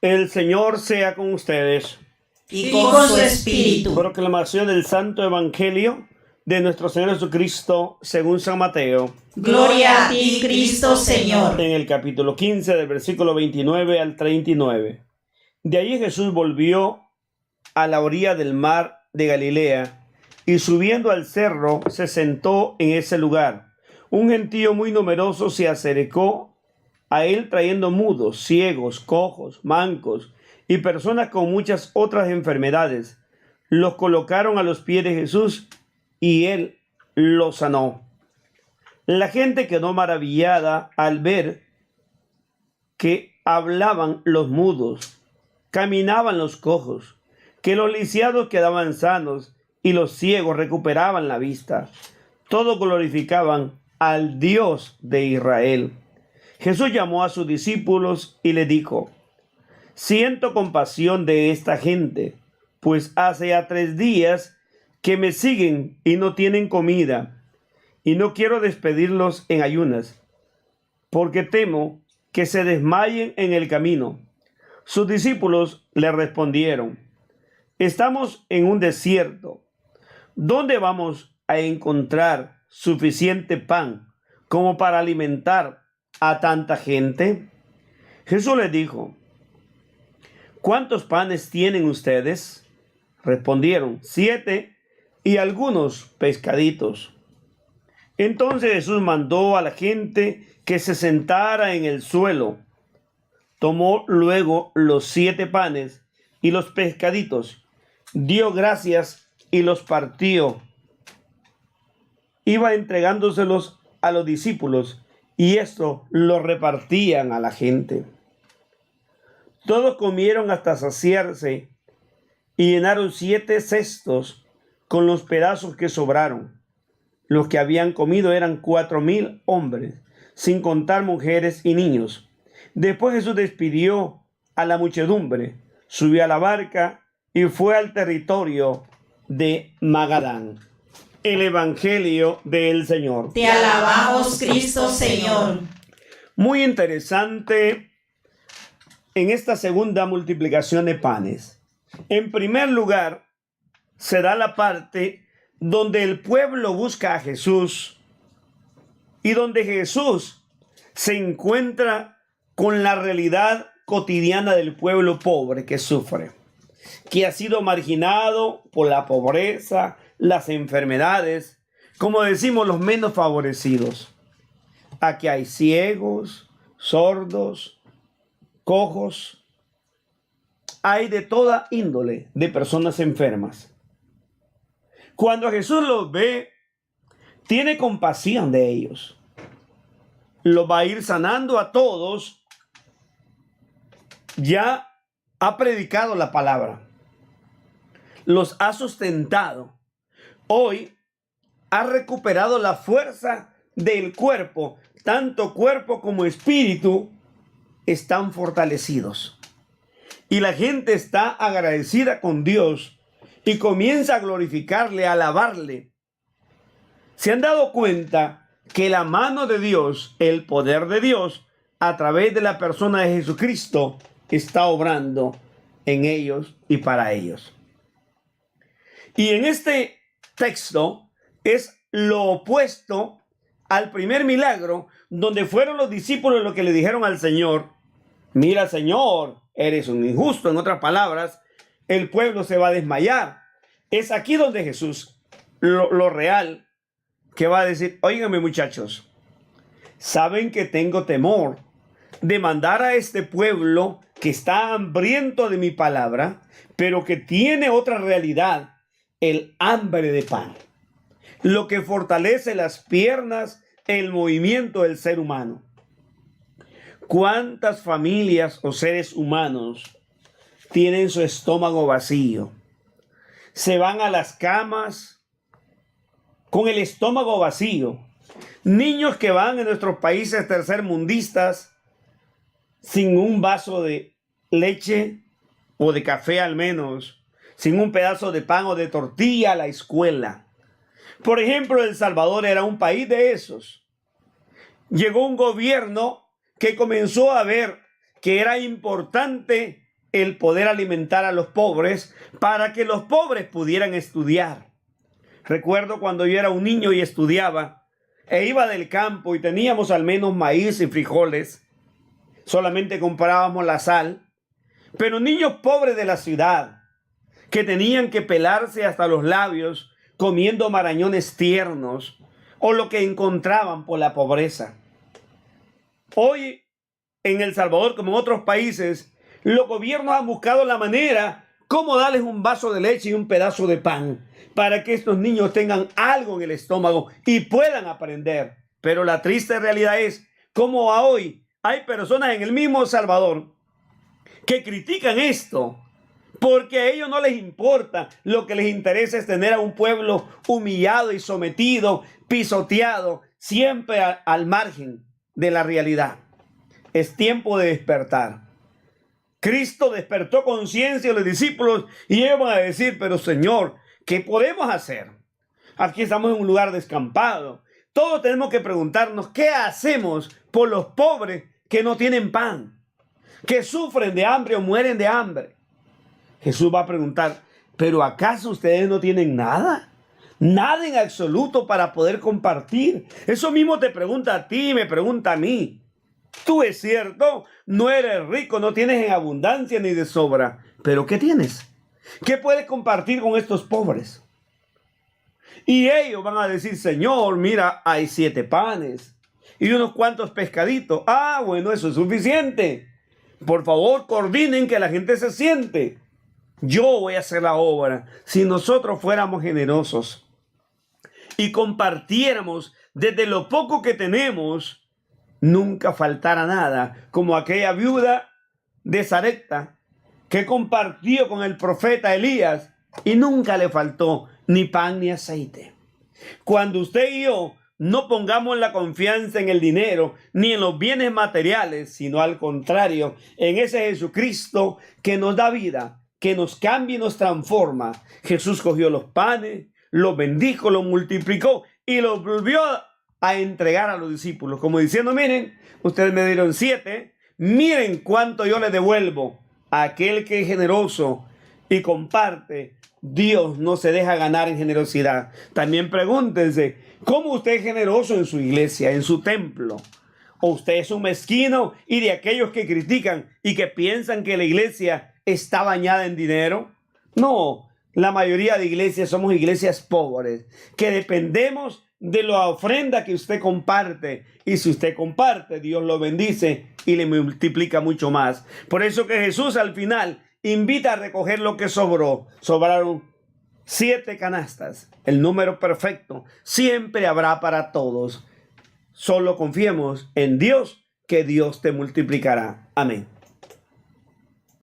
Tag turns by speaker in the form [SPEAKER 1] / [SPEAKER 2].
[SPEAKER 1] El Señor sea con ustedes.
[SPEAKER 2] Y con su espíritu.
[SPEAKER 1] Proclamación del Santo Evangelio de nuestro Señor Jesucristo según San Mateo.
[SPEAKER 2] Gloria a ti, Cristo Señor.
[SPEAKER 1] En el capítulo 15, del versículo 29 al 39. De allí Jesús volvió a la orilla del mar de Galilea y subiendo al cerro se sentó en ese lugar. Un gentío muy numeroso se acercó a él trayendo mudos, ciegos, cojos, mancos y personas con muchas otras enfermedades. Los colocaron a los pies de Jesús y él los sanó. La gente quedó maravillada al ver que hablaban los mudos, caminaban los cojos, que los lisiados quedaban sanos y los ciegos recuperaban la vista. Todos glorificaban al Dios de Israel. Jesús llamó a sus discípulos y le dijo: siento compasión de esta gente, pues hace ya 3 días que me siguen y no tienen comida, y no quiero despedirlos en ayunas, porque temo que se desmayen en el camino. Sus discípulos le respondieron: estamos en un desierto. ¿Dónde vamos a encontrar suficiente pan como para alimentar a tanta gente? Jesús les dijo: ¿cuántos panes tienen ustedes? Respondieron: 7 y algunos pescaditos. Entonces Jesús mandó a la gente que se sentara en el suelo. Tomó luego los 7 panes y los pescaditos, dio gracias y los partió. Iba entregándoselos a los discípulos y esto lo repartían a la gente. Todos comieron hasta saciarse y llenaron 7 cestos con los pedazos que sobraron. Los que habían comido eran 4,000 hombres, sin contar mujeres y niños. Después Jesús despidió a la muchedumbre, subió a la barca y fue al territorio de Magadán. El Evangelio del Señor.
[SPEAKER 2] Te alabamos, Cristo Señor.
[SPEAKER 1] Muy interesante en esta segunda multiplicación de panes. En primer lugar, se da la parte donde el pueblo busca a Jesús y donde Jesús se encuentra con la realidad cotidiana del pueblo pobre que sufre, que ha sido marginado por la pobreza, las enfermedades, como decimos, los menos favorecidos. Aquí hay ciegos, sordos, cojos, hay de toda índole de personas enfermas. Cuando Jesús los ve, tiene compasión de ellos. Los va a ir sanando a todos. Ya ha predicado la palabra. Los ha sustentado. Hoy ha recuperado la fuerza del cuerpo. Tanto cuerpo como espíritu están fortalecidos. Y la gente está agradecida con Dios y comienza a glorificarle, a alabarle. ¿Se han dado cuenta que la mano de Dios, el poder de Dios, a través de la persona de Jesucristo, está obrando en ellos y para ellos? Y en este texto es lo opuesto al primer milagro, donde fueron los discípulos los que le dijeron al Señor: mira, Señor, eres un injusto. En otras palabras, el pueblo se va a desmayar. Es aquí donde Jesús, lo real, que va a decir: óiganme, muchachos, saben que tengo temor de mandar a este pueblo que está hambriento de mi palabra, pero que tiene otra realidad, el hambre de pan, lo que fortalece las piernas, el movimiento del ser humano. ¿Cuántas familias o seres humanos tienen su estómago vacío? Se van a las camas con el estómago vacío. Niños que van en nuestros países tercermundistas sin un vaso de leche o de café al menos, sin un pedazo de pan o de tortilla a la escuela. Por ejemplo, El Salvador era un país de esos. Llegó un gobierno que comenzó a ver que era importante el poder alimentar a los pobres para que los pobres pudieran estudiar. Recuerdo cuando yo era un niño y estudiaba e iba del campo y teníamos al menos maíz y frijoles. Solamente comprábamos la sal. Pero niños pobres de la ciudad que tenían que pelarse hasta los labios comiendo marañones tiernos o lo que encontraban por la pobreza. Hoy en El Salvador, como en otros países, los gobiernos han buscado la manera cómo darles un vaso de leche y un pedazo de pan para que estos niños tengan algo en el estómago y puedan aprender. Pero la triste realidad es cómo hoy hay personas en el mismo Salvador que critican esto porque a ellos no les importa. Lo que les interesa es tener a un pueblo humillado y sometido, pisoteado, siempre al margen de la realidad. Es tiempo de despertar. Cristo despertó conciencia a los discípulos y ellos van a decir, pero Señor, ¿qué podemos hacer? Aquí estamos en un lugar descampado. Todos tenemos que preguntarnos, ¿qué hacemos por los pobres que no tienen pan? Que sufren de hambre o mueren de hambre. Jesús va a preguntar, ¿pero acaso ustedes no tienen nada? Nada en absoluto para poder compartir. Eso mismo te pregunta a ti y me pregunta a mí. Tú, es cierto, no eres rico, no tienes en abundancia ni de sobra. ¿Pero qué tienes? ¿Qué puedes compartir con estos pobres? Y ellos van a decir, Señor, mira, hay 7 panes y unos cuantos pescaditos. Ah, bueno, eso es suficiente. Por favor, coordinen que la gente se siente. Yo voy a hacer la obra. Si nosotros fuéramos generosos y compartiéramos desde lo poco que tenemos, nunca faltará nada, como aquella viuda de Sarepta que compartió con el profeta Elías y nunca le faltó ni pan ni aceite. Cuando usted y yo no pongamos la confianza en el dinero ni en los bienes materiales, sino al contrario, en ese Jesucristo que nos da vida, que nos cambia y nos transforma. Jesús cogió los panes, los bendijo, los multiplicó y los volvió a entregar a los discípulos, como diciendo, miren, ustedes me dieron 7, miren cuánto yo les devuelvo. A aquel que es generoso y comparte, Dios no se deja ganar en generosidad. También pregúntense, ¿cómo usted es generoso en su iglesia, en su templo? ¿O usted es un mezquino y de aquellos que critican y que piensan que la iglesia está bañada en dinero? No, la mayoría de iglesias somos iglesias pobres, que dependemos de la ofrenda que usted comparte. Y si usted comparte, Dios lo bendice y le multiplica mucho más. Por eso que Jesús al final invita a recoger lo que sobró. Sobraron 7 canastas, el número perfecto. Siempre habrá para todos. Solo confiemos en Dios, que Dios te multiplicará. Amén.